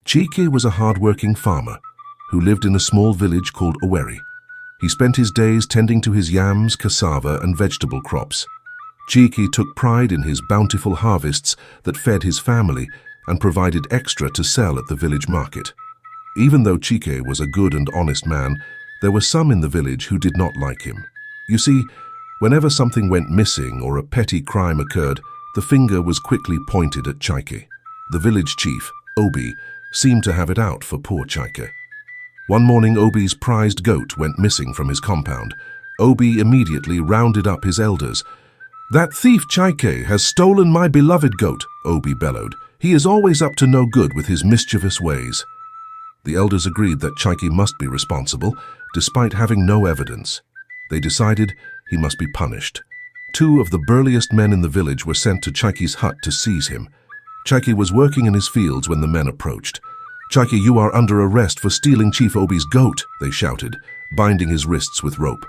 Chike was a hard-working farmer who lived in a small village called Oweri. He spent his days tending to his yams, cassava, and vegetable crops. Chike took pride in his bountiful harvests that fed his family and provided extra to sell at the village market. Even though Chike was a good and honest man, there were some in the village who did not like him. You see, whenever something went missing or a petty crime occurred, the finger was quickly pointed at Chike. The village chief, Obi, seemed to have it out for poor Chike. One morning, Obi's prized goat went missing from his compound. Obi immediately rounded up his elders. "That thief Chike has stolen my beloved goat," Obi bellowed. "He is always up to no good with his mischievous ways." The elders agreed that Chike must be responsible, despite having no evidence. They decided he must be punished. 2 of the burliest men in the village were sent to Chike's hut to seize him. Chike was working in his fields when the men approached. "Chike, you are under arrest for stealing Chief Obi's goat," they shouted, binding his wrists with rope.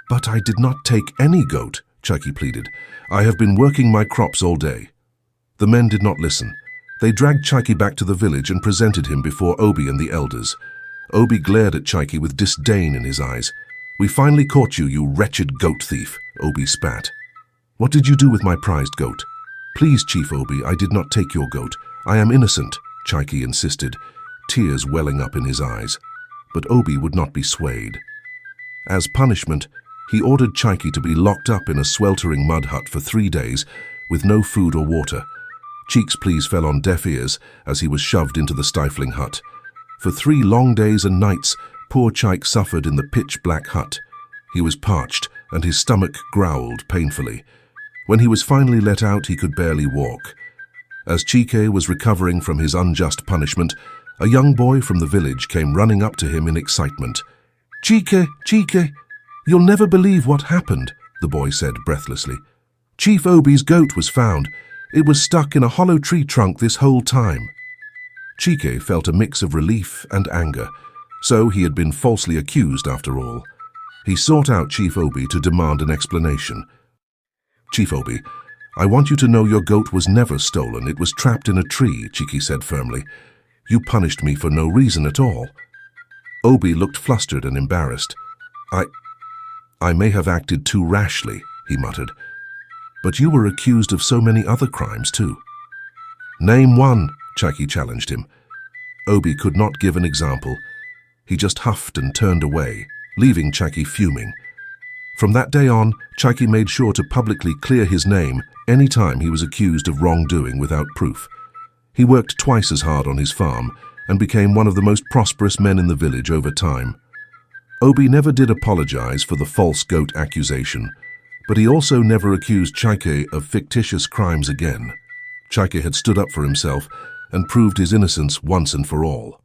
"But I did not take any goat," Chike pleaded. "I have been working my crops all day." The men did not listen. They dragged Chike back to the village and presented him before Obi and the elders. Obi glared at Chike with disdain in his eyes. "We finally caught you, you wretched goat thief," Obi spat. "What did you do with my prized goat?" "Please, Chief Obi, I did not take your goat. I am innocent," Chike insisted, tears welling up in his eyes. But Obi would not be swayed. As punishment, he ordered Chike to be locked up in a sweltering mud hut for 3 days with no food or water. Cheek's pleas fell on deaf ears as he was shoved into the stifling hut. For 3 long days and nights, poor Chike suffered in the pitch-black hut. He was parched and his stomach growled painfully. When he was finally let out, he could barely walk. As Chike was recovering from his unjust punishment, a young boy from the village came running up to him in excitement. "Chike, Chike, you'll never believe what happened," the boy said breathlessly. "Chief Obi's goat was found. It was stuck in a hollow tree trunk this whole time." Chike felt a mix of relief and anger, so he had been falsely accused after all. He sought out Chief Obi to demand an explanation. "Chief Obi, I want you to know your goat was never stolen. It was trapped in a tree," Chike said firmly. "You punished me for no reason at all." Obi looked flustered and embarrassed. I may have acted too rashly," he muttered. "But you were accused of so many other crimes too." "Name one," Chike challenged him. Obi could not give an example. He just huffed and turned away, leaving Chike fuming. From that day on, Chike made sure to publicly clear his name any time he was accused of wrongdoing without proof. He worked twice as hard on his farm and became one of the most prosperous men in the village over time. Obi never did apologize for the false goat accusation, but he also never accused Chike of fictitious crimes again. Chike had stood up for himself and proved his innocence once and for all.